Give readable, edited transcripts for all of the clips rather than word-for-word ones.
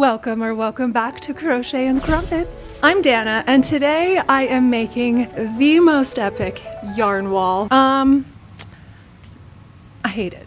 Welcome back to Crochet and Crumpets. I'm Dana, and today I am making the most epic yarn wall. I hate it.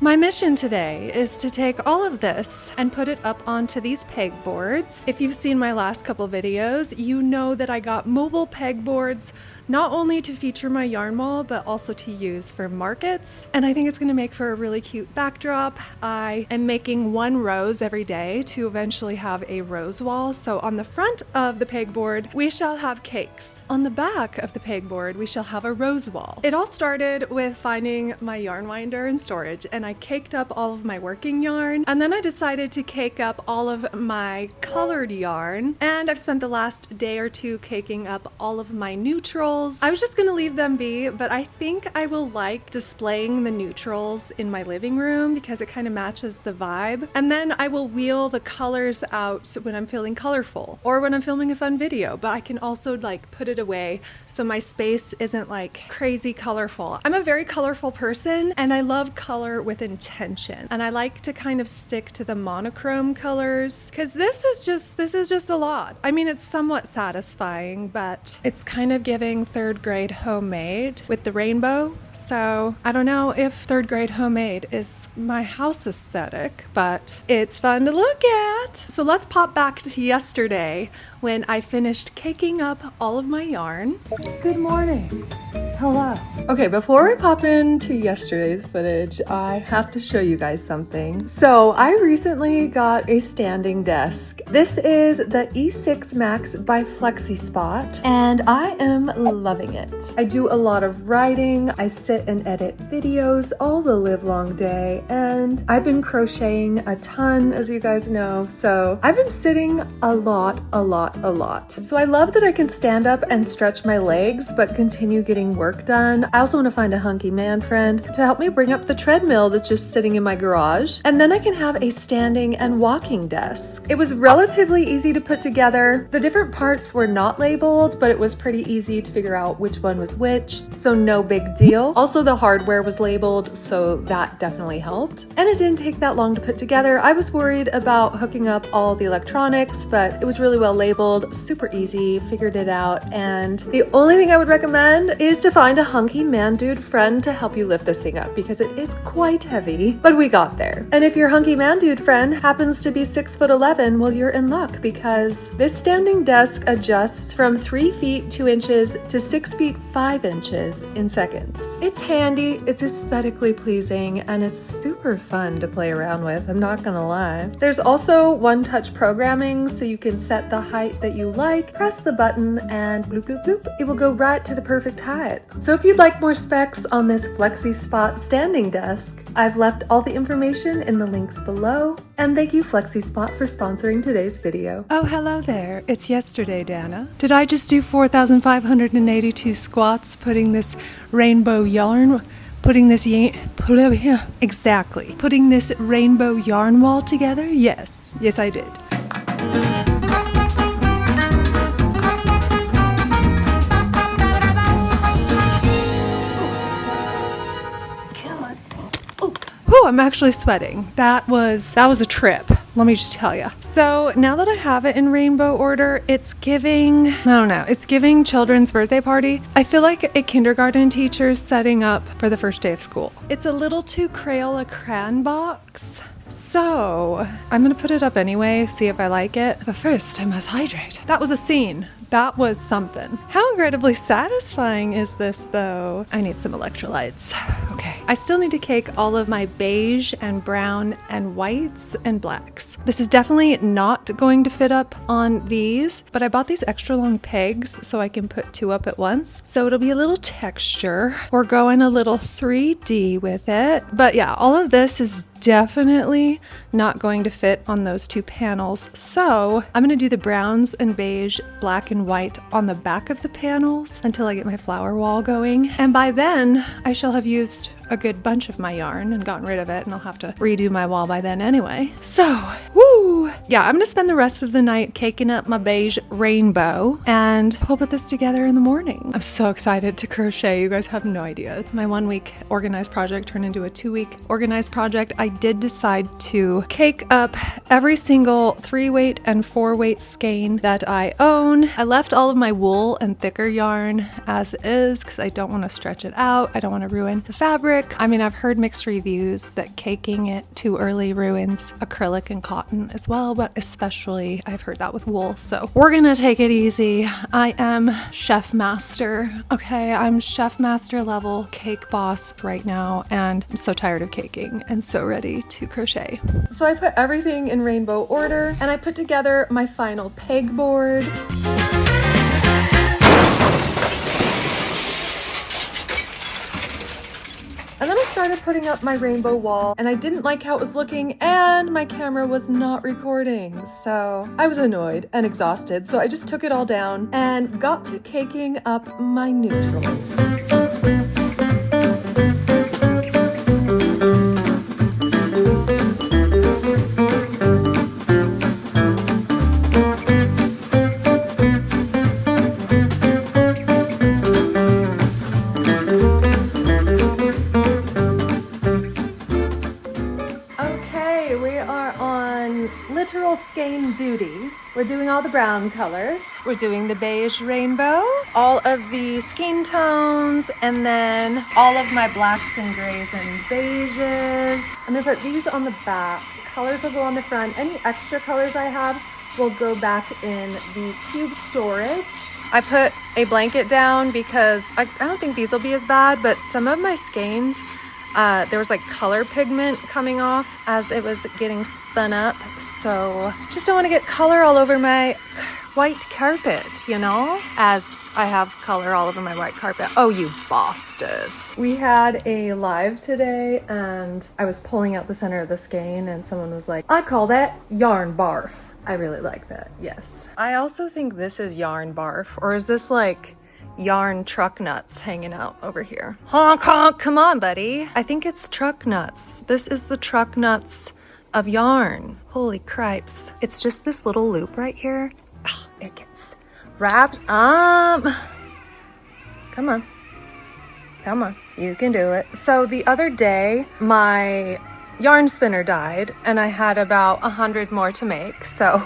My mission today is to take all of this and put it up onto these pegboards. If you've seen my last couple videos, you know that I got mobile pegboards not only to feature my yarn wall, but also to use for markets. And I think it's gonna make for a really cute backdrop. I am making one rose every day to eventually have a rose wall. So on the front of the pegboard, we shall have cakes. On the back of the pegboard, we shall have a rose wall. It all started with finding my yarn winder in storage, and I caked up all of my working yarn. And then I decided to cake up all of my colored yarn. And I've spent the last day or two caking up all of my neutrals. I was just gonna leave them be, but I think I will like displaying the neutrals in my living room because it kind of matches the vibe. And then I will wheel the colors out when I'm feeling colorful or when I'm filming a fun video, but I can also like put it away so my space isn't like crazy colorful. I'm a very colorful person and I love color with intention. And I like to kind of stick to the monochrome colors because this is just a lot. I mean, it's somewhat satisfying, but it's kind of giving third grade homemade with the rainbow. So I don't know if third grade homemade is my house aesthetic, but it's fun to look at. So let's pop back to yesterday when I finished caking up all of my yarn. Good morning. Hello. Okay, before we pop into yesterday's footage, I have to show you guys something. So I recently got a standing desk. This is the E6 Max by FlexiSpot, and I am loving it. I do a lot of writing, I sit and edit videos all the livelong day, and I've been crocheting a ton, as you guys know, so I've been sitting a lot. So I love that I can stand up and stretch my legs, but continue getting work done. I also want to find a hunky man friend to help me bring up the treadmill that's just sitting in my garage, and then I can have a standing and walking desk. It was relatively easy to put together. The different parts were not labeled, but it was pretty easy to figure out which one was which, so no big deal. Also, the hardware was labeled, so that definitely helped. And it didn't take that long to put together. I was worried about hooking up all the electronics, but it was really well labeled, super easy, figured it out. And the only thing I would recommend is to find a hunky man dude friend to help you lift this thing up because it is quite heavy, but we got there. And if your hunky man dude friend happens to be 6'11", well, you're in luck because this standing desk adjusts from 3 feet 2 inches to 6 feet 5 inches in seconds. It's handy, it's aesthetically pleasing, and it's super fun to play around with, I'm not gonna lie. There's also one-touch programming, so you can set the height that you like, press the button, and bloop bloop bloop, it will go right to the perfect height. So if you'd like more specs on this FlexiSpot standing desk, I've left all the information in the links below. And thank you, FlexiSpot, for sponsoring today's video. Oh, hello there. It's yesterday, Dana. Did I just do 4,582 squats putting this rainbow yarn, putting this rainbow yarn wall together? Yes, I did. Oh, I'm actually sweating. That was a trip. Let me just tell you. So now that I have it in rainbow order, it's giving, I don't know, it's giving children's birthday party. I feel like a kindergarten teacher setting up for the first day of school. It's a little too Crayola crayon box. So I'm gonna put it up anyway, see if I like it. But first I must hydrate. That was a scene. That was something. How incredibly satisfying is this though? I need some electrolytes. Okay. I still need to cake all of my beige and brown and whites and blacks. This is definitely not going to fit up on these, but I bought these extra long pegs so I can put 2 up at once. So it'll be a little texture. We're going a little 3D with it. But yeah, all of this is definitely not going to fit on those 2 panels. So I'm gonna do the browns and beige, black and white on the back of the panels until I get my flower wall going. And by then I shall have used a good bunch of my yarn and gotten rid of it, and I'll have to redo my wall by then anyway. So, woo! Yeah, I'm gonna spend the rest of the night caking up my beige rainbow, and we'll put this together in the morning. I'm so excited to crochet. You guys have no idea. My 1 week organized project turned into a 2 week organized project. I did decide to cake up every single 3-weight and 4-weight skein that I own. I left all of my wool and thicker yarn as is because I don't want to stretch it out. I don't want to ruin the fabric. I mean, I've heard mixed reviews that caking it too early ruins acrylic and cotton as well, but especially I've heard that with wool. So we're gonna take it easy. I am chef master. Okay, I'm chef master level cake boss right now, and I'm so tired of caking and so ready to crochet. So I put everything in rainbow order, and I put together my final pegboard. And then I started putting up my rainbow wall, and I didn't like how it was looking, and my camera was not recording. So I was annoyed and exhausted, so I just took it all down and got to caking up my neutrals. Literal skein duty. We're doing all the brown colors. We're doing the beige rainbow, all of the skein tones, and then all of my blacks and grays and beiges. I'm gonna put these on the back. Colors will go on the front. Any extra colors I have will go back in the cube storage. I put a blanket down because I don't think these will be as bad, but some of my skeins, there was like color pigment coming off as it was getting spun up. So just don't want to get color all over my white carpet, you know, as I have color all over my white carpet. Oh, you bastard. We had a live today, and I was pulling out the center of the skein, and someone was like, I call that yarn barf. I really like that, yes. I also think this is yarn barf, or is this like yarn truck nuts hanging out over here? Honk honk, come on buddy. I think it's truck nuts. This is the truck nuts of yarn. Holy cripes. It's just this little loop right here. Oh, it gets wrapped up. Come on. Come on, you can do it. So the other day, my yarn spinner died, and I had about 100 more to make. So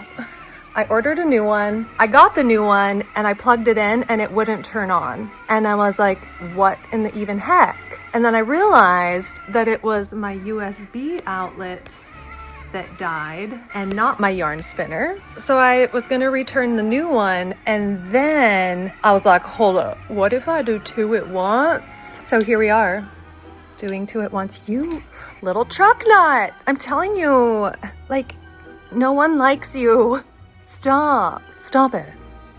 I ordered a new one. I got the new one, and I plugged it in, and it wouldn't turn on. And I was like, what in the even heck? And then I realized that it was my USB outlet that died and not my yarn spinner. So I was gonna return the new one, and then I was like, hold up, what if I do 2 at once? So here we are, doing 2 at once. You little truck nut. I'm telling you, like, no one likes you. Stop. Stop it.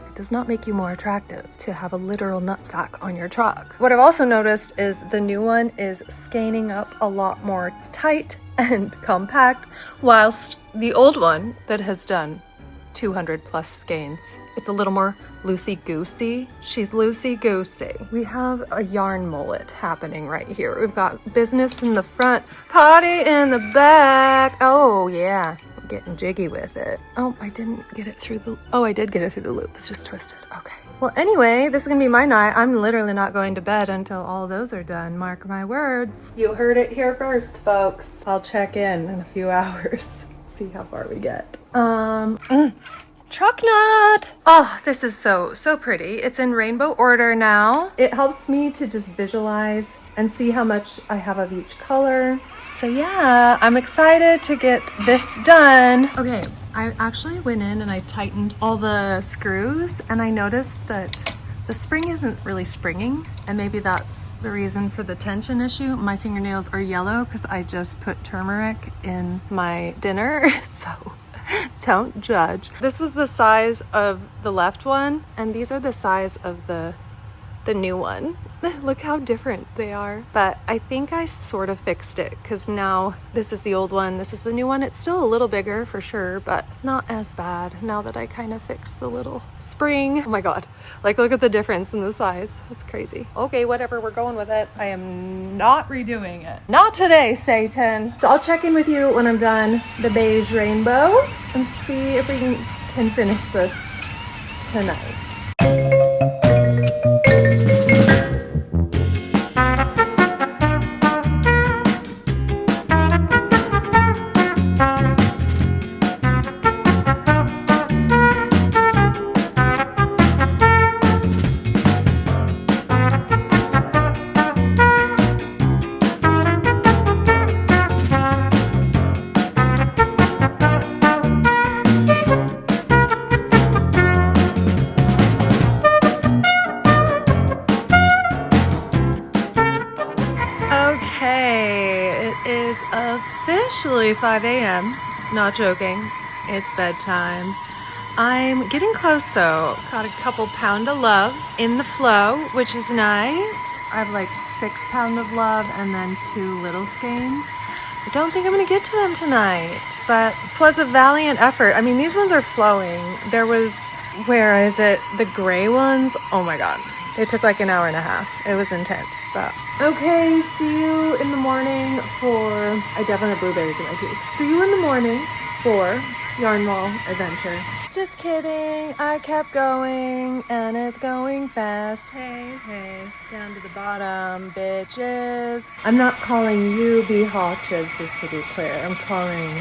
It does not make you more attractive to have a literal nutsack on your truck. What I've also noticed is the new one is skeining up a lot more tight and compact, whilst the old one that has done 200 plus skeins, it's a little more loosey-goosey. She's loosey-goosey. We have a yarn mullet happening right here. We've got business in the front, party in the back. Oh yeah, we're getting jiggy with it. Oh, I didn't get it through the, oh, I did get it through the loop. It's just twisted. Okay. Well, anyway, this is gonna be my night. I'm literally not going to bed until all of those are done. Mark my words. You heard it here first, folks. I'll check in a few hours. See how far we get. Truck nut. Oh, this is so pretty. It's in rainbow order now. It helps me to just visualize and see how much I have of each color. So yeah, I'm excited to get this done. Okay, I actually went in and I tightened all the screws, and I noticed that the spring isn't really springing, and maybe that's the reason for the tension issue. My fingernails are yellow because I just put turmeric in my dinner, so don't judge. This was the size of the left one, and these are the size of the new one. Look how different they are. But I think I sort of fixed it because now this is the old one, this is the new one. It's still a little bigger for sure, but not as bad now that I kind of fixed the little spring. Oh my God, like look at the difference in the size. That's crazy. Okay, whatever, we're going with it. I am not redoing it. Not today, Satan. So I'll check in with you when I'm done the beige rainbow and see if we can finish this tonight. Okay, it is officially 5 a.m. Not joking, it's bedtime. I'm getting close though. Got a couple pound of love in the flow, which is nice. I have like 6 pound of love and then 2 little skeins. I don't think I'm gonna get to them tonight, but it was a valiant effort. I mean, these ones are flowing. There was, where is it? The gray ones, oh my God. It took like an hour and a half. It was intense, but. Okay, see you in the morning for, I definitely have blueberries in my teeth. See you in the morning for Yarn Wall Adventure. Just kidding, I kept going and it's going fast. Hey, hey, down to the bottom, bitches. I'm not calling you bee hotches, just to be clear. I'm calling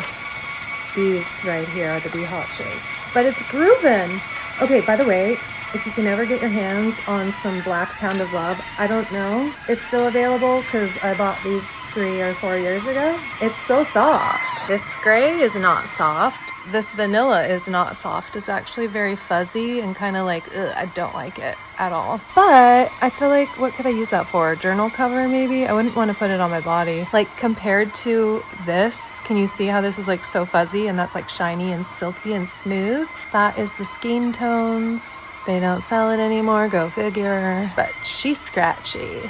these right here the bee hotches. But it's grooving. Okay, by the way, if you can ever get your hands on some black pound of love, I don't know. It's still available because I bought these 3 or 4 years ago. It's so soft. This gray is not soft. This vanilla is not soft. It's actually very fuzzy and kind of like, ugh, I don't like it at all. But I feel like, what could I use that for? Journal cover maybe? I wouldn't want to put it on my body. Like compared to this, can you see how this is like so fuzzy and that's like shiny and silky and smooth? That is the skein tones. They don't sell it anymore, go figure. But she's scratchy.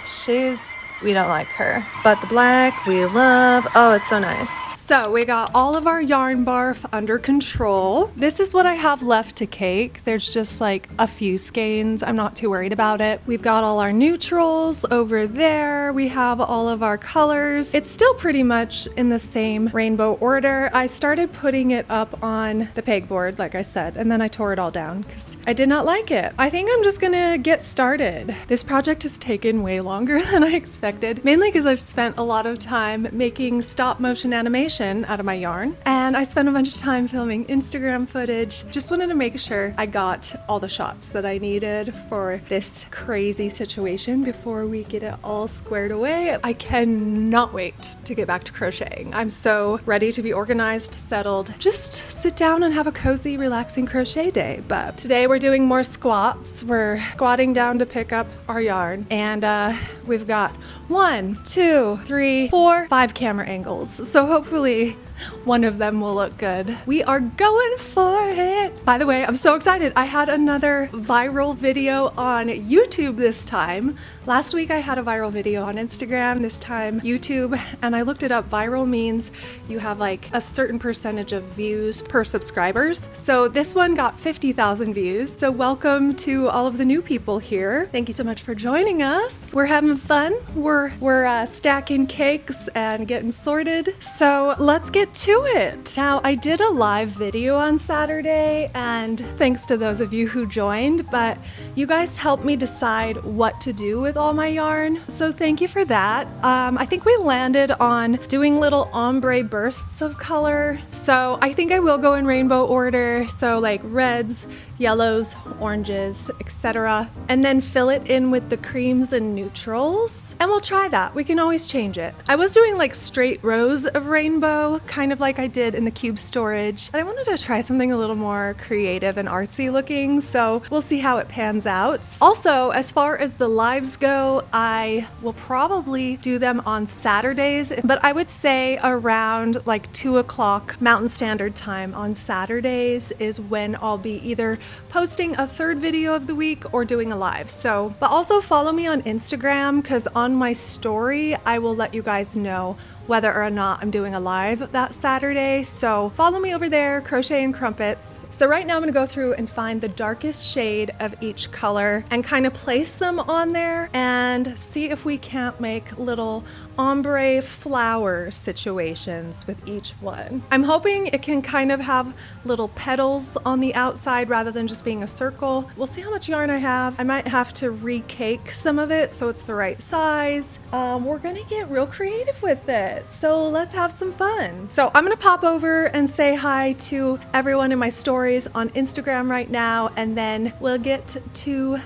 We don't like her. But the black we love. Oh, it's so nice. So we got all of our yarn barf under control. This is what I have left to cake. There's just like a few skeins. I'm not too worried about it. We've got all our neutrals over there. We have all of our colors. It's still pretty much in the same rainbow order. I started putting it up on the pegboard, like I said, and then I tore it all down because I did not like it. I think I'm just gonna get started. This project has taken way longer than I expected, mainly because I've spent a lot of time making stop motion animation out of my yarn, and I spent a bunch of time filming Instagram footage. Just wanted to make sure I got all the shots that I needed for this crazy situation before we get it all squared away. I cannot wait to get back to crocheting. I'm so ready to be organized, settled, just sit down and have a cozy, relaxing crochet day. But today we're doing more squats. We're squatting down to pick up our yarn, and we've got 1, 2, 3, 4, 5 camera angles. So hopefully one of them will look good. We are going for it. By the way, I'm so excited. I had another viral video on YouTube this time. Last week I had a viral video on Instagram, this time YouTube, and I looked it up. Viral means you have like a certain percentage of views per subscribers. So this one got 50,000 views. So welcome to all of the new people here. Thank you so much for joining us. We're having fun. We're stacking cakes and getting sorted. So let's get to it. Now, I did a live video on Saturday, and thanks to those of you who joined, but you guys helped me decide what to do with all my yarn. So thank you for that. I think we landed on doing little ombre bursts of color. So I think I will go in rainbow order. So like reds, yellows, oranges, etc. And then fill it in with the creams and neutrals. And we'll try that. We can always change it. I was doing like straight rows of rainbow, kind of like I did in the cube storage. But I wanted to try something a little more creative and artsy looking, so we'll see how it pans out. Also, as far as the lives go, I will probably do them on Saturdays, but I would say around like 2 o'clock Mountain Standard Time on Saturdays is when I'll be either posting a third video of the week or doing a live. So, but also follow me on Instagram, because on my story, I will let you guys know whether or not I'm doing a live that Saturday. So follow me over there, Crochet and Crumpets. So right now I'm gonna go through and find the darkest shade of each color and kind of place them on there and see if we can't make little ombre flower situations with each one. I'm hoping it can kind of have little petals on the outside rather than just being a circle. We'll see how much yarn I have. I might have to recake some of it so it's the right size. We're gonna get real creative with it. So let's have some fun. So I'm gonna pop over and say hi to everyone in my stories on Instagram right now, and then we'll get to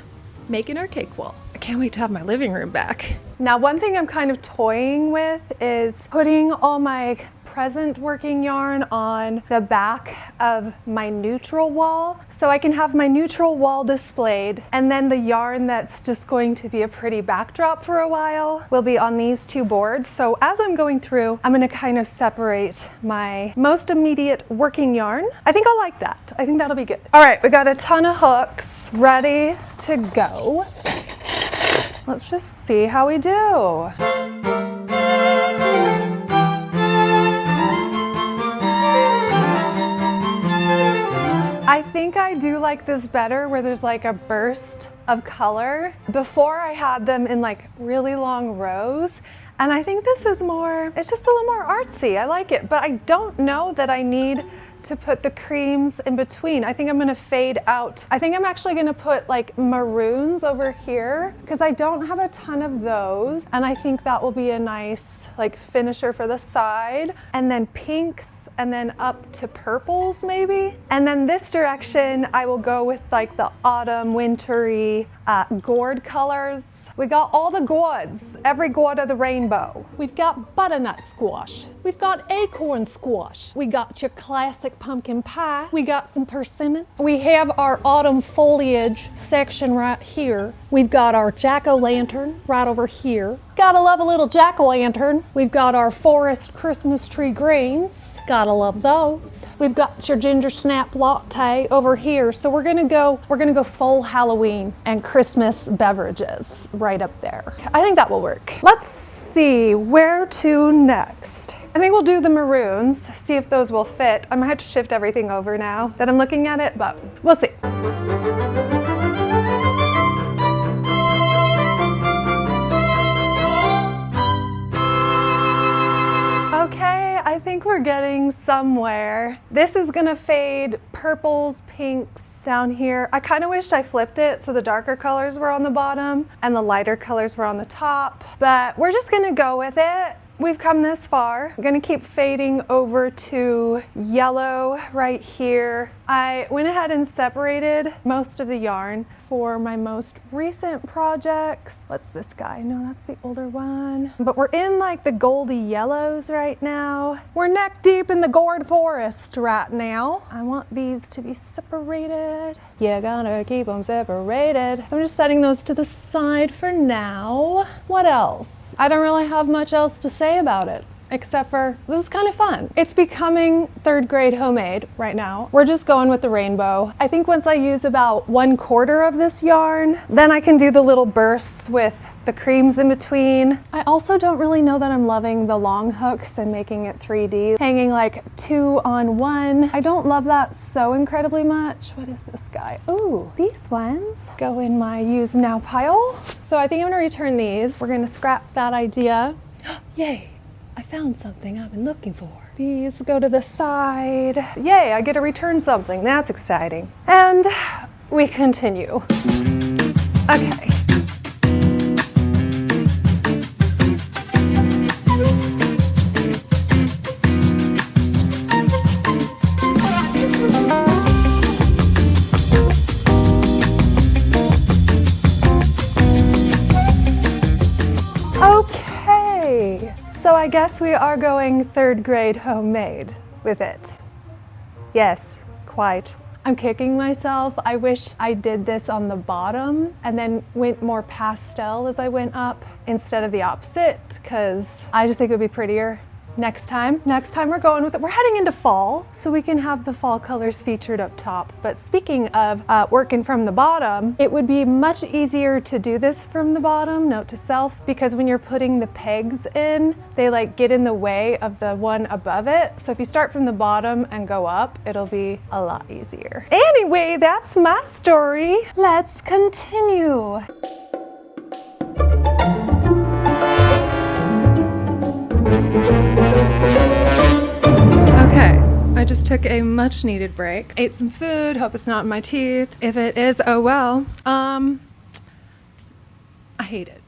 making our cake wall. I can't wait to have my living room back. Now, one thing I'm kind of toying with is putting all my present working yarn on the back of my neutral wall, so I can have my neutral wall displayed, and then the yarn that's just going to be a pretty backdrop for a while will be on these two boards. So as I'm going through, I'm gonna kind of separate my most immediate working yarn. I think I'll like that. I think that'll be good. All right, we got a ton of hooks ready to go. Let's just see how we do. I think I do like this better where there's like a burst of color. Before I had them in like really long rows, and I think this is more, it's just a little more artsy. I like it, but I don't know that I need to put the creams in between. I think I'm gonna fade out. I think I'm actually gonna put like maroons over here because I don't have a ton of those, and I think that will be a nice like finisher for the side, and then pinks, and then up to purples maybe. And then this direction I will go with like the autumn wintry gourd colors. We got all the gourds, every gourd of the rainbow. We've got butternut squash, we've got acorn squash, we got your classic pumpkin pie, we got some persimmon, we have our autumn foliage section right here, we've got our jack-o'-lantern right over here. Gotta love a little jack-o'-lantern. We've got our forest Christmas tree greens. Gotta love those. We've got your ginger snap latte over here. So we're gonna go full Halloween and Christmas beverages right up there. I think that will work. Let's see where to next. I think we'll do the maroons, see if those will fit. I might have to shift everything over now that I'm looking at it, but we'll see. Okay, I think we're getting somewhere. This is gonna fade purples, pinks down here. I kind of wished I flipped it so the darker colors were on the bottom and the lighter colors were on the top, but we're just gonna go with it. We've come this far. I'm gonna keep fading over to yellow right here. I went ahead and separated most of the yarn for my most recent projects. What's this guy? No, that's the older one. But we're in like the goldy yellows right now. We're neck deep in the gourd forest right now. I want these to be separated. You gotta keep them separated. So I'm just setting those to the side for now. What else? I don't really have much else to say about it, except for this is kind of fun. It's becoming third grade homemade right now. We're just going with the rainbow. I think once I use about 1/4 of this yarn, then I can do the little bursts with the creams in between. I also don't really know that I'm loving the long hooks and making it 3D, hanging like 2 on 1. I don't love that so incredibly much. What is this guy? Ooh, these ones go in my use now pile. So I think I'm gonna return these. We're gonna scrap that idea. Yay, I found something I've been looking for. These go to the side. Yay, I get to return something. That's exciting. And we continue. Okay. So I guess we are going third grade homemade with it. Yes, quite. I'm kicking myself. I wish I did this on the bottom and then went more pastel as I went up instead of the opposite, because I just think it would be prettier Next time we're going with it. We're heading into fall, so we can have the fall colors featured up top. But speaking of working from the bottom, it would be much easier to do this from the bottom, note to self, because when you're putting the pegs in, they like get in the way of the one above it. So if you start from the bottom and go up, it'll be a lot easier. Anyway, that's my story. Let's continue. Okay, I just took a much needed break. Ate some food, hope it's not in my teeth. If it is, oh well. I hate it.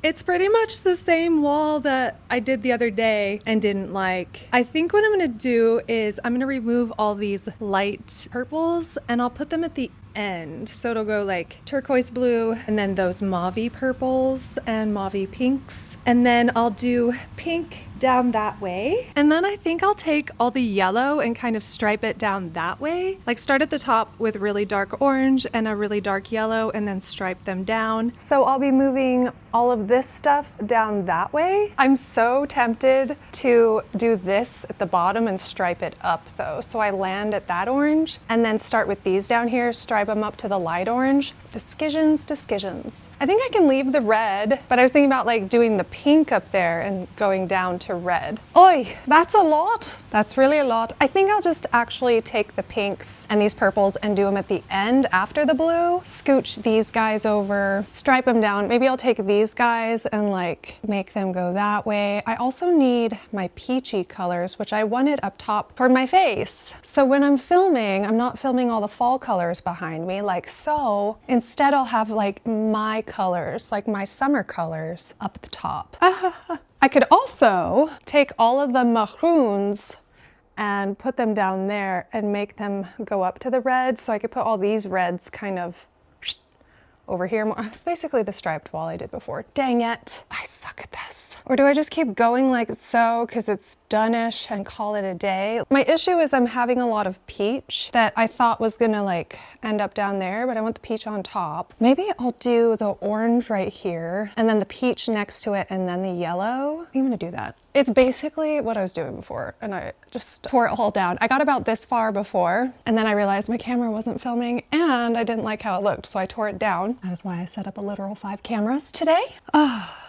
It's pretty much the same wall that I did the other day and didn't like. I think what I'm gonna do is I'm gonna remove all these light purples and I'll put them at the end. So it'll go like turquoise blue and then those mauvey purples and mauvey pinks. And then I'll do pink down that way. And then I think I'll take all the yellow and kind of stripe it down that way. Like start at the top with really dark orange and a really dark yellow and then stripe them down. So I'll be moving all of this stuff down that way. I'm so tempted to do this at the bottom and stripe it up though. So I land at that orange and then start with these down here, stripe them up to the light orange. Decisions. I think I can leave the red, but I was thinking about like doing the pink up there and going down to red. Oi, that's a lot. That's really a lot. I think I'll just actually take the pinks and these purples and do them at the end after the blue. Scooch these guys over, stripe them down. Maybe I'll take these guys and like make them go that way. I also need my peachy colors, which I wanted up top for my face. So when I'm filming, I'm not filming all the fall colors behind me like so. Instead, I'll have like my colors, like my summer colors up at the top. I could also take all of the maroons and put them down there and make them go up to the red. So I could put all these reds kind of over here more. It's basically the striped wall I did before. Dang it, I suck at this. Or do I just keep going like so because it's done-ish and call it a day? My issue is I'm having a lot of peach that I thought was gonna like end up down there, but I want the peach on top. Maybe I'll do the orange right here and then the peach next to it and then the yellow. I'm gonna do that. It's basically what I was doing before and I just tore it all down. I got about this far before and then I realized my camera wasn't filming and I didn't like how it looked, so I tore it down. That is why I set up a literal 5 cameras today.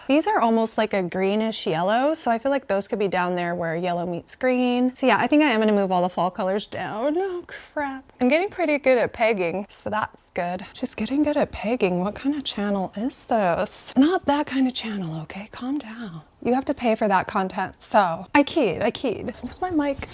These are almost like a greenish yellow, so I feel like those could be down there where yellow meets green. So yeah, I think I am gonna move all the fall colors down. Oh crap. I'm getting pretty good at pegging, so that's good. Just getting good at pegging. What kind of channel is this? Not that kind of channel, okay? Calm down. You have to pay for that content, so I keyed. Was my mic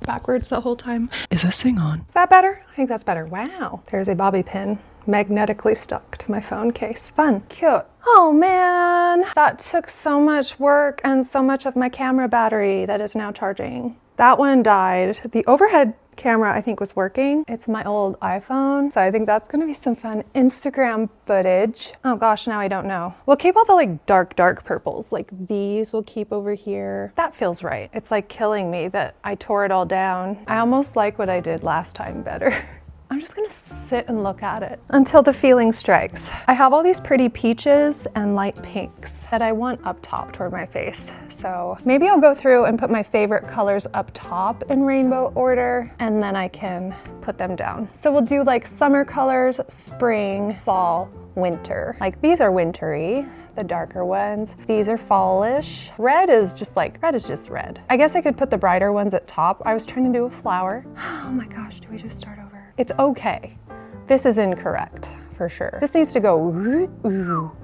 backwards the whole time? Is this thing on? Is that better? I think that's better. Wow, there's a bobby pin magnetically stuck to my phone case. Fun, cute. Oh man, that took so much work and so much of my camera battery that is now charging. That one died. The overhead camera I think was working. It's my old iPhone, so I think that's gonna be some fun Instagram footage. Oh gosh, now I don't know. We'll keep all the like dark purples, like these we'll keep over here. That feels right. It's like killing me that I tore it all down. I almost like what I did last time better. I'm just gonna sit and look at it until the feeling strikes. I have all these pretty peaches and light pinks that I want up top toward my face. So maybe I'll go through and put my favorite colors up top in rainbow order, and then I can put them down. So we'll do like summer colors, spring, fall, winter. Like these are wintry, the darker ones. These are fallish. Red is just red. I guess I could put the brighter ones at top. I was trying to do a flower. Oh my gosh, do we just start over? It's okay. This is incorrect, for sure. This needs to go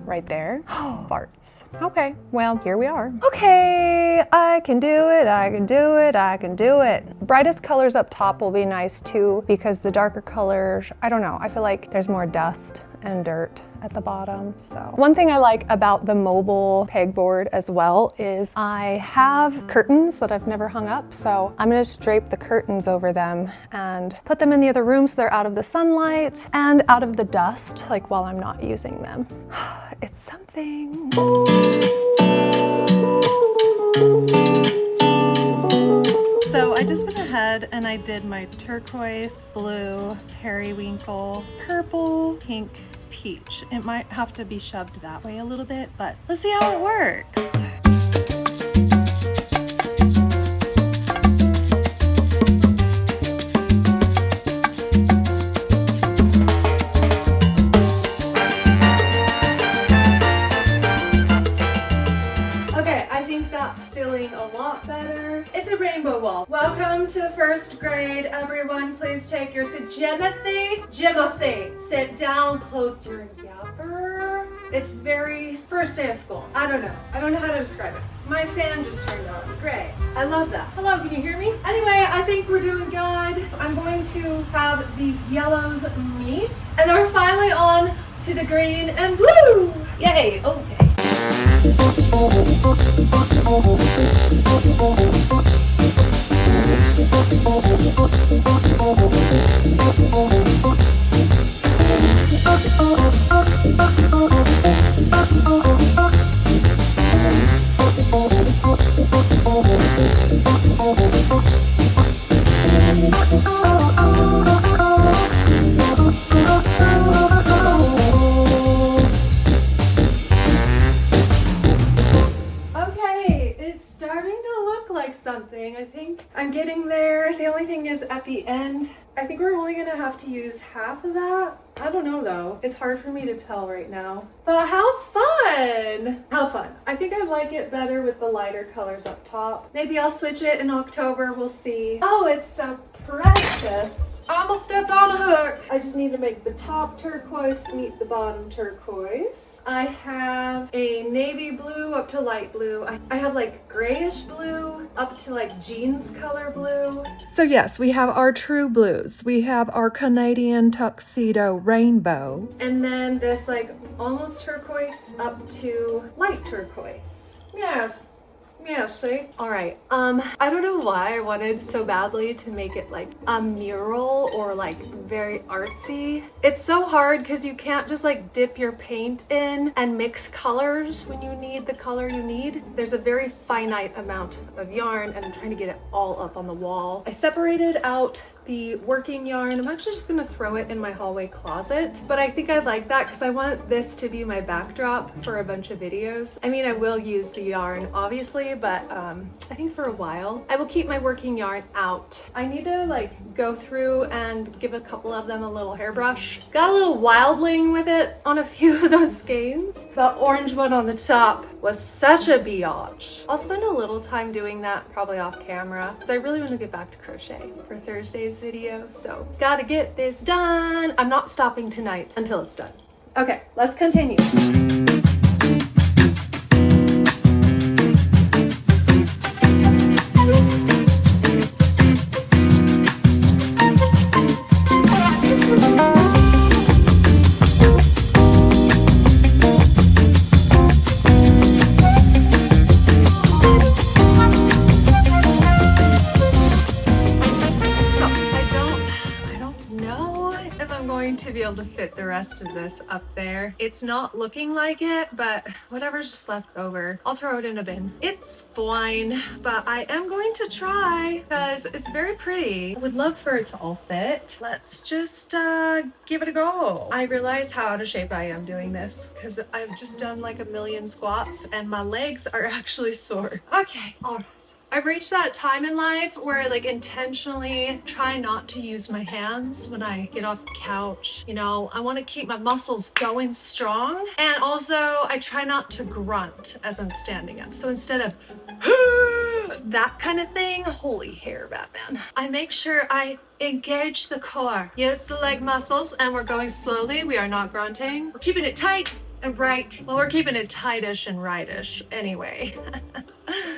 right there. Oh, farts. Okay, well, here we are. Okay, I can do it, I can do it, I can do it. Brightest colors up top will be nice too, because the darker colors, I don't know, I feel like there's more dust and dirt at the bottom. So one thing I like about the mobile pegboard as well is I have curtains that I've never hung up, so I'm gonna just drape the curtains over them and put them in the other room so they're out of the sunlight and out of the dust, like while I'm not using them. It's something. So I just went ahead and I did my turquoise, blue, periwinkle, purple, pink, peach. It might have to be shoved that way a little bit, but let's see how it works. Here's a Jimothy. Sit down, close your yapper. It's very first day of school. I don't know how to describe it. My fan just turned on. Great. I love that. Hello, can you hear me? Anyway, I think we're doing good. I'm going to have these yellows meet. And then we're finally on to the green and blue. Yay, okay. Something. I think I'm getting there. The only thing is at the end, I think we're only gonna have to use half of that. I don't know though. It's hard for me to tell right now. But how fun! How fun. I think I like it better with the lighter colors up top. Maybe I'll switch it in October. We'll see. Oh, it's so precious. I almost stepped on a hook. I just need to make the top turquoise meet the bottom turquoise. I have a navy blue up to light blue. I have like grayish blue up to like jeans color blue. So yes, we have our true blues. We have our Canadian tuxedo rainbow. And then this like almost turquoise up to light turquoise. Yes. Yeah, see? All right. I don't know why I wanted so badly to make it like a mural or like very artsy. It's so hard because you can't just like dip your paint in and mix colors when you need the color you need. There's a very finite amount of yarn and I'm trying to get it all up on the wall. I separated out the working yarn. I'm actually just gonna throw it in my hallway closet, but I think I like that because I want this to be my backdrop for a bunch of videos. I mean, I will use the yarn obviously, but I think for a while I will keep my working yarn out. I need to like go through and give a couple of them a little hairbrush. Got a little wildling with it on a few of those skeins. The orange one on the top was such a biatch. I'll spend a little time doing that probably off camera because I really want to get back to crochet for Thursday's video, so gotta get this done. I'm not stopping tonight until it's done. Okay, let's continue. To be able to fit the rest of this up there. It's not looking like it, but whatever's just left over, I'll throw it in a bin. It's fine, but I am going to try because it's very pretty. I would love for it to all fit. Let's just give it a go. I realize how out of shape I am doing this because I've just done like a million squats and my legs are actually sore. Okay, all right. I've reached that time in life where I like intentionally try not to use my hands when I get off the couch. You know, I want to keep my muscles going strong. And also I try not to grunt as I'm standing up. So instead of that kind of thing, holy hair, Batman, I make sure I engage the core. Use the leg muscles and we're going slowly. We are not grunting. We're keeping it tight and right. Well, we're keeping it tightish and rightish anyway.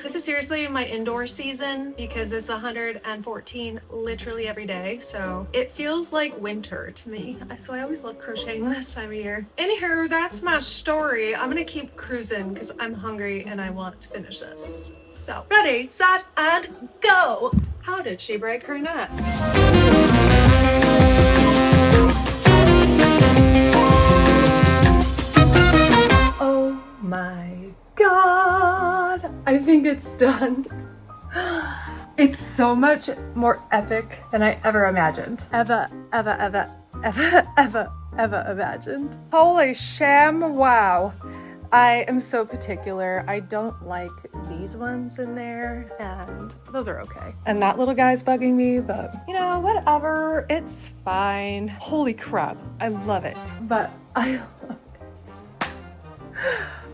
This is seriously my indoor season because it's 114 literally every day, so it feels like winter to me. So I always love crocheting this time of year. Anywho, that's my story. I'm gonna keep cruising because I'm hungry and I want to finish this. So ready, set, and go! How did she break her neck? Oh my God, I think it's done. It's so much more epic than I ever imagined. Ever imagined. Holy sham, wow. I am so particular. I don't like these ones in there, and those are okay. And that little guy's bugging me, but you know, whatever, it's fine. Holy crap, I love it. But I love it.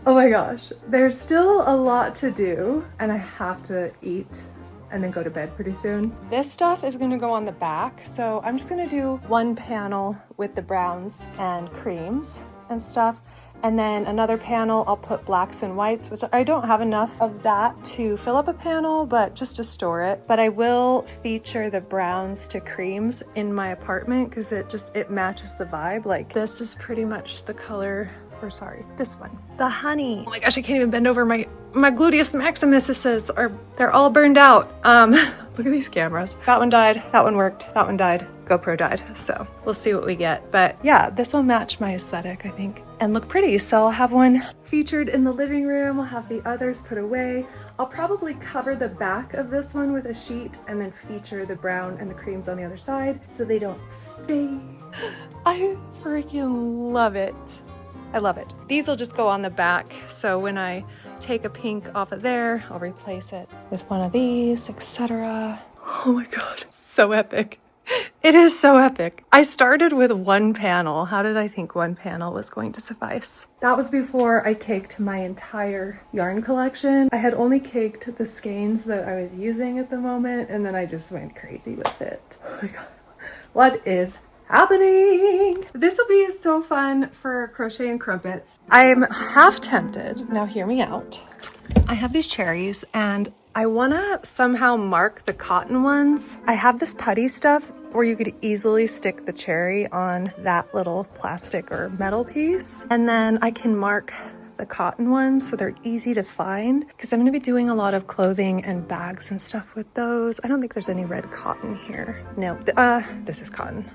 Oh my gosh, there's still a lot to do, and I have to eat and then go to bed pretty soon. This stuff is gonna go on the back, so I'm just gonna do one panel with the browns and creams and stuff. And then another panel, I'll put blacks and whites, which I don't have enough of that to fill up a panel, but just to store it. But I will feature the browns to creams in my apartment because it matches the vibe. Like this is pretty much the color, or sorry, this one. The honey. Oh my gosh, I can't even bend over. My gluteus maximuses they're all burned out. Look at these cameras. That one died, that one worked, that one died. GoPro died, so we'll see what we get. But yeah, this will match my aesthetic, I think, and look pretty. So I'll have one featured in the living room. I'll have the others put away. I'll probably cover the back of this one with a sheet and then feature the brown and the creams on the other side so they don't fade. I freaking love it. I love it. These will just go on the back, so when I take a pink off of there, I'll replace it with one of these, etc. Oh my god, so epic. It is so epic. I started with one panel. How did I think one panel was going to suffice? That was before I caked my entire yarn collection. I had only caked the skeins that I was using at the moment, and then I just went crazy with it. Oh my god. What is happening? This will be so fun for crochet and crumpets. I'm half tempted. Now hear me out. I have these cherries and I want to somehow mark the cotton ones. I have this putty stuff where you could easily stick the cherry on that little plastic or metal piece. And then I can mark the cotton ones so they're easy to find because I'm going to be doing a lot of clothing and bags and stuff with those. I don't think there's any red cotton here. No, this is cotton.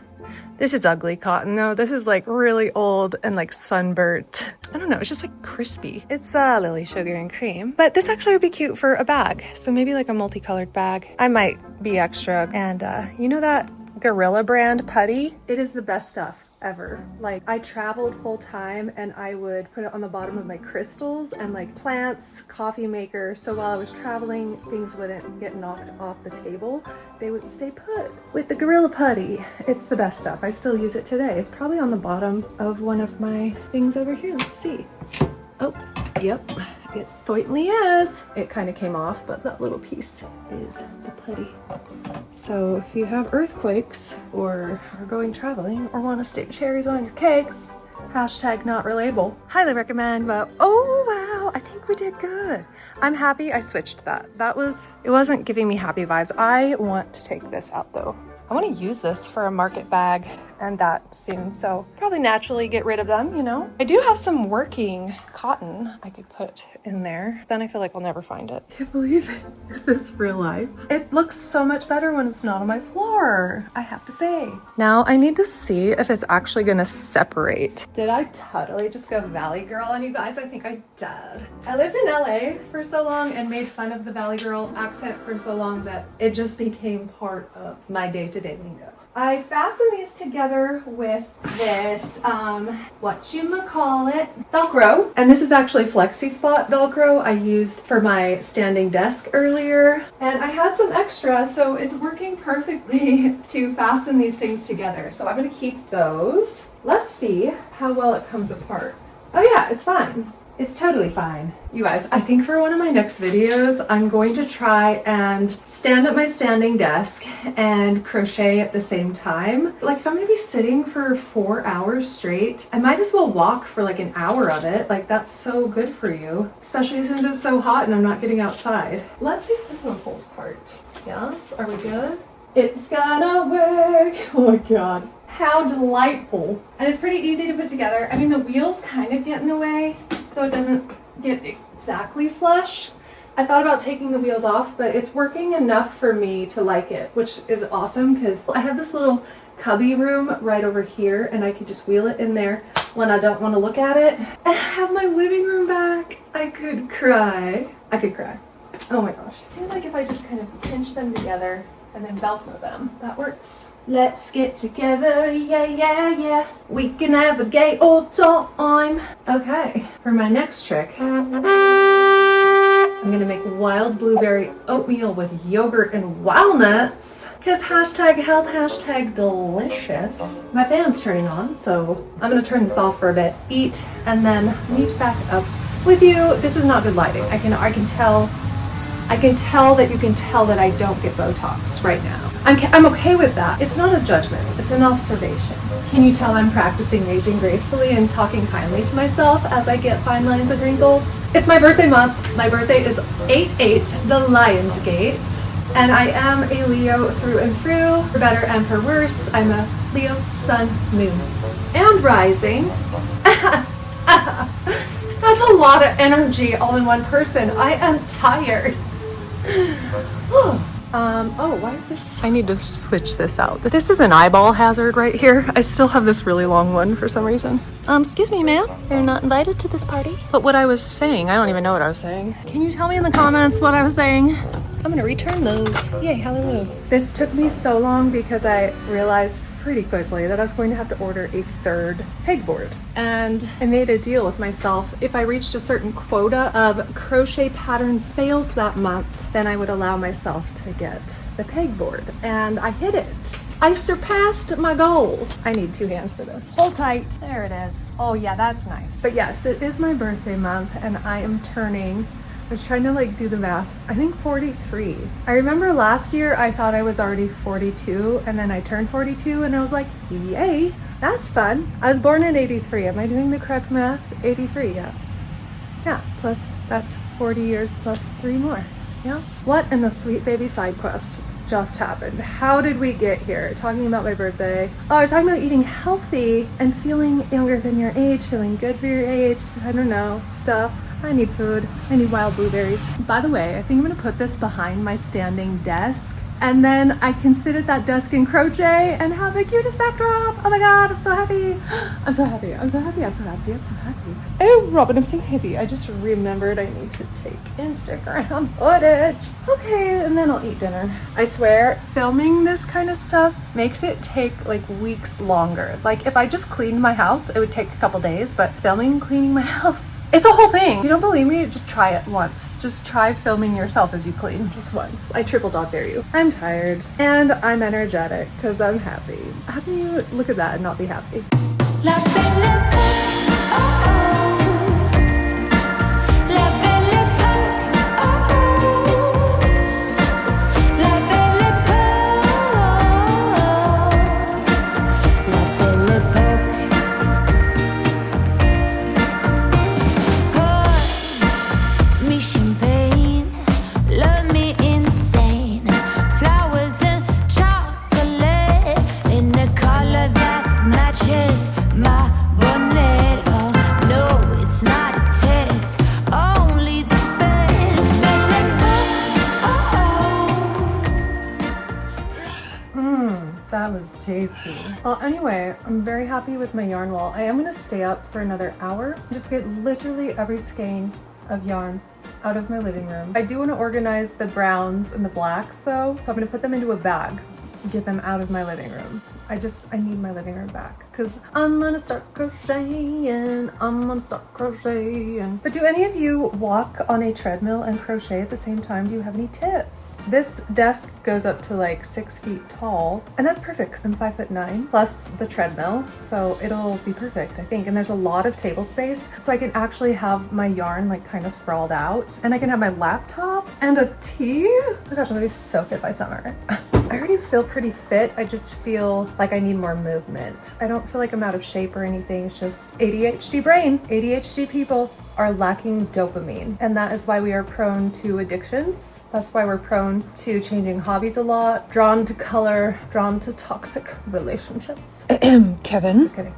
This is ugly cotton though. This is like really old and like sunburnt. I don't know, it's just like crispy. It's lily sugar and cream, but this actually would be cute for a bag. So maybe like a multicolored bag. I might be extra. And you know that Gorilla brand putty? It is the best stuff ever. Like I traveled full time and I would put it on the bottom of my crystals and like plants, coffee maker. So while I was traveling, things wouldn't get knocked off the table. They would stay put. With the Gorilla putty, it's the best stuff. I still use it today. It's probably on the bottom of one of my things over here. Let's see. Oh, yep, it certainly is. It kind of came off, but that little piece is the putty. So if you have earthquakes or are going traveling or want to stick cherries on your cakes, hashtag not relatable. Highly recommend, but oh wow, I think we did good. I'm happy I switched that. It wasn't giving me happy vibes. I want to take this out though. I want to use this for a market bag and that soon, so probably naturally get rid of them, you know? I do have some working cotton I could put in there. Then I feel like I'll never find it. I can't believe it. Is this real life? It looks so much better when it's not on my floor, I have to say. Now I need to see if it's actually gonna separate. Did I totally just go Valley Girl on you guys? I think I did. I lived in LA for so long and made fun of the Valley Girl accent for so long that it just became part of my day-to-day lingo. I fasten these together with this, Velcro. And this is actually Flexi Spot Velcro I used for my standing desk earlier. And I had some extra, so it's working perfectly to fasten these things together. So I'm gonna keep those. Let's see how well it comes apart. Oh yeah, it's fine. It's totally fine. You guys, I think for one of my next videos, I'm going to try and stand at my standing desk and crochet at the same time. Like if I'm gonna be sitting for 4 hours straight, I might as well walk for like an hour of it. Like that's so good for you, especially since it's so hot and I'm not getting outside. Let's see if this one pulls apart. Yes, are we good? It's gonna work. Oh my God. How delightful. And it's pretty easy to put together. I mean, the wheels kind of get in the way, so it doesn't get exactly flush. I thought about taking the wheels off, but it's working enough for me to like it, which is awesome because I have this little cubby room right over here and I can just wheel it in there when I don't want to look at it. I have my living room back. I could cry. I could cry. Oh my gosh. It seems like if I just kind of pinch them together and then Velcro them, that works. Let's get together, yeah, yeah, yeah. We can navigate all time. Okay, for my next trick, I'm gonna make wild blueberry oatmeal with yogurt and walnuts. Because hashtag health, hashtag delicious. My fan's turning on, so I'm gonna turn this off for a bit, eat, and then meet back up with you. This is not good lighting. I can tell I can tell that you can tell that I don't get Botox right now. I'm okay with that. It's not a judgment, it's an observation. Can you tell I'm practicing aging gracefully and talking kindly to myself as I get fine lines and wrinkles? It's my birthday month. My birthday is 8/8, the Lion's Gate. And I am a Leo through and through, for better and for worse. I'm a Leo, sun, moon, and rising. That's a lot of energy all in one person. I am tired. Oh, why is this? I need to switch this out. This is an eyeball hazard right here. I still have this really long one for some reason. Excuse me, ma'am. You're not invited to this party. But what I was saying, I don't even know what I was saying. Can you tell me in the comments what I was saying? I'm gonna return those. Yay, hallelujah. This took me so long because I realized pretty quickly that I was going to have to order a third pegboard. And I made a deal with myself. If I reached a certain quota of crochet pattern sales that month, then I would allow myself to get the pegboard. And I hit it. I surpassed my goal. I need 2 hands for this. Hold tight. There it is. Oh yeah, that's nice. But yes, it is my birthday month and I am turning, I was trying to like do the math, I think 43. I remember last year I thought I was already 42 and then I turned 42 and I was like, yay, that's fun. I was born in 83. Am I doing the correct math? 83, yeah. Yeah, plus that's 40 years plus 3 more. Yeah. What in the sweet baby side quest just happened? How did we get here? Talking about my birthday. Oh, I was talking about eating healthy and feeling younger than your age, feeling good for your age. I don't know, stuff. I need food. I need wild blueberries. By the way, I think I'm gonna put this behind my standing desk and then I can sit at that desk and crochet and have the cutest backdrop. Oh my God, I'm so happy. I'm so happy. I'm so happy. I'm so happy. I'm so happy. Oh, Robin, I'm so happy. I just remembered I need to take Instagram footage. Okay, and then I'll eat dinner. I swear, filming this kind of stuff makes it take like weeks longer. Like if I just cleaned my house, it would take a couple days, but filming, cleaning my house, it's a whole thing. If you don't believe me, just try it once. Just try filming yourself as you clean, just once. I triple dog dare you. I'm tired and I'm energetic because I'm happy. How can you look at that and not be happy? That was tasty. Well, anyway, I'm very happy with my yarn wall. I am gonna stay up for another hour, just get literally every skein of yarn out of my living room. I do want to organize the browns and the blacks though, so I'm gonna put them into a bag, get them out of my living room. I need my living room back because I'm gonna start crocheting. But do any of you walk on a treadmill and crochet at the same time? Do you have any tips? This desk goes up to like 6 feet tall and that's perfect because I'm 5'9" plus the treadmill. So it'll be perfect, I think. And there's a lot of table space so I can actually have my yarn like kind of sprawled out and I can have my laptop and a tea. Oh my gosh, I'm gonna be so fit by summer. I already feel pretty fit. I just feel like I need more movement. I don't feel like I'm out of shape or anything. It's just ADHD brain. ADHD people are lacking dopamine, and that is why we are prone to addictions. That's why we're prone to changing hobbies a lot, drawn to color, drawn to toxic relationships. Kevin. Just kidding.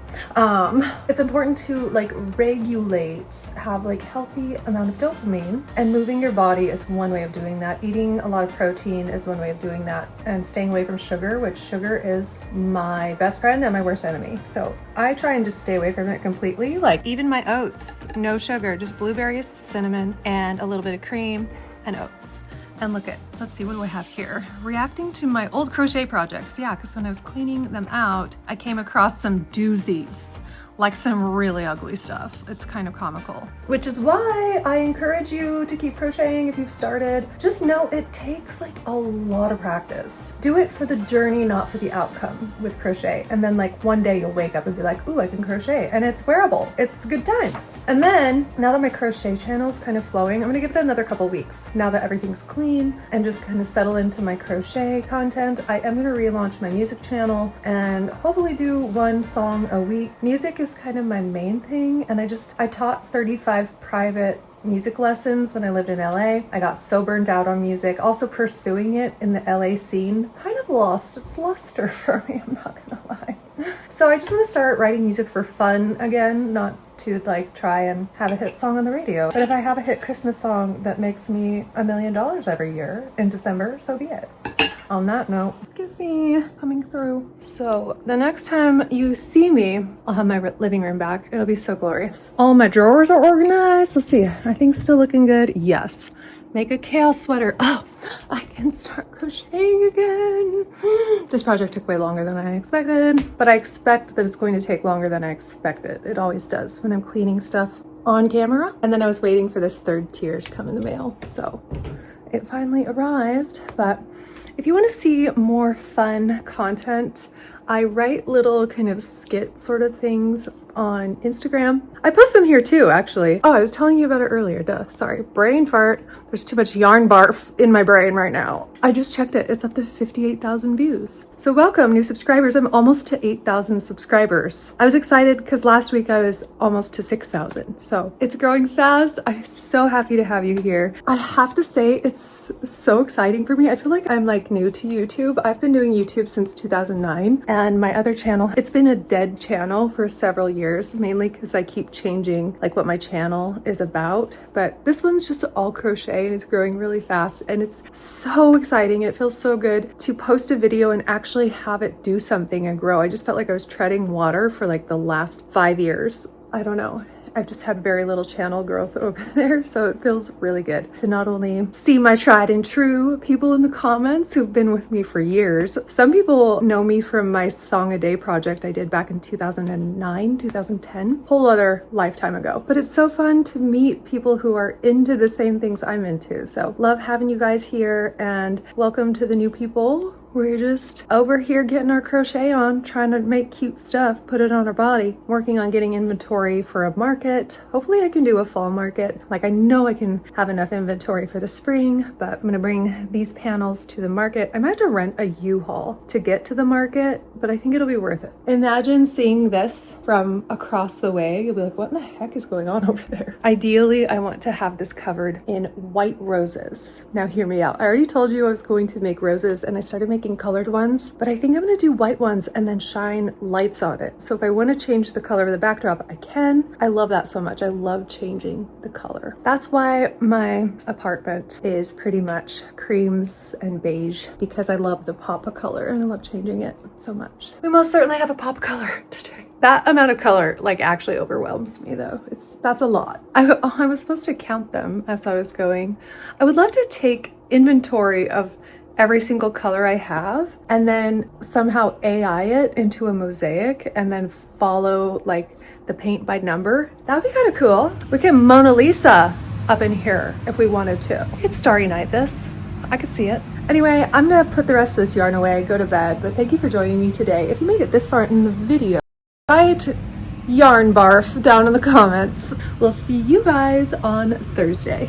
It's important to like regulate, have like healthy amount of dopamine, and moving your body is one way of doing that. Eating a lot of protein is one way of doing that, and staying away from sugar, which sugar is my best friend and my worst enemy. So I try and just stay away from it completely. Like even my oats, no sugar, just blueberries, cinnamon, and a little bit of cream and oats. And look at, let's see, what do I have here? Reacting to my old crochet projects. Yeah, because when I was cleaning them out, I came across some doozies. like some really ugly stuff. It's kind of comical. Which is why I encourage you to keep crocheting if you've started. Just know it takes like a lot of practice. Do it for the journey, not for the outcome with crochet. And then like one day you'll wake up and be like, ooh, I can crochet, and it's wearable. It's good times. And then now that my crochet channel is kind of flowing, I'm gonna give it another couple weeks. Now that everything's clean and just kind of settle into my crochet content, I am gonna relaunch my music channel and hopefully do one song a week. Music is kind of my main thing, and I taught 35 private music lessons when I lived in LA. I got so burned out on music. Also pursuing it in the LA scene kind of lost its luster for me, I'm not gonna lie. So I just want to start writing music for fun again, not to like try and have a hit song on the radio. But if I have a hit Christmas song that makes me $1 million every year in December, so be it. On that note, excuse me, coming through. So the next time you see me, I'll have my living room back. It'll be so glorious. All my drawers are organized. Let's see, are things still looking good? Yes. Make a chaos sweater. Oh, I can start crocheting again. This project took way longer than I expected, but I expect that it's going to take longer than I expected. It always does when I'm cleaning stuff on camera. And then I was waiting for this third tier to come in the mail. So it finally arrived, but if you want to see more fun content, I write little kind of skit sort of things on Instagram. I post them here too, actually. Oh, I was telling you about it earlier, duh, sorry. Brain fart. There's too much yarn barf in my brain right now. I just checked it, it's up to 58,000 views. So welcome, new subscribers. I'm almost to 8,000 subscribers. I was excited because last week I was almost to 6,000. So it's growing fast. I'm so happy to have you here. I have to say, it's so exciting for me. I feel like I'm like new to YouTube. I've been doing YouTube since 2009, and my other channel, it's been a dead channel for several years, mainly because I keep changing like what my channel is about. But this one's just all crochet and it's growing really fast, and it's so exciting. It feels so good to post a video and actually have it do something and grow. I just felt like I was treading water for like the last 5 years. I don't know. I've just had very little channel growth over there, so it feels really good to not only see my tried and true people in the comments who've been with me for years. Some people know me from my Song a Day project I did back in 2009, 2010, whole other lifetime ago. But it's so fun to meet people who are into the same things I'm into. So love having you guys here, and welcome to the new people. We're just over here getting our crochet on, trying to make cute stuff, put it on our body, working on getting inventory for a market. Hopefully I can do a fall market. Like, I know I can have enough inventory for the spring, but I'm gonna bring these panels to the market. I might have to rent a U-Haul to get to the market, but I think it'll be worth it. Imagine seeing this from across the way. You'll be like, what in the heck is going on over there? Ideally, I want to have this covered in white roses. Now hear me out. I already told you I was going to make roses, and I started making colored ones, but I think I'm gonna do white ones and then shine lights on it. So if I want to change the color of the backdrop, I can. I love that so much. I love changing the color. That's why my apartment is pretty much creams and beige, because I love the pop of color and I love changing it so much. We most certainly have a pop color today. That amount of color like actually overwhelms me though. That's a lot. I was supposed to count them as I was going. I would love to take inventory of every single color I have and then somehow AI it into a mosaic and then follow like the paint by number. That would be kind of cool. We can Mona Lisa up in here if we wanted to. It's Starry Night this. I could see it. Anyway, I'm gonna put the rest of this yarn away, go to bed, but thank you for joining me today. If you made it this far in the video, write yarn barf down in the comments. We'll see you guys on Thursday.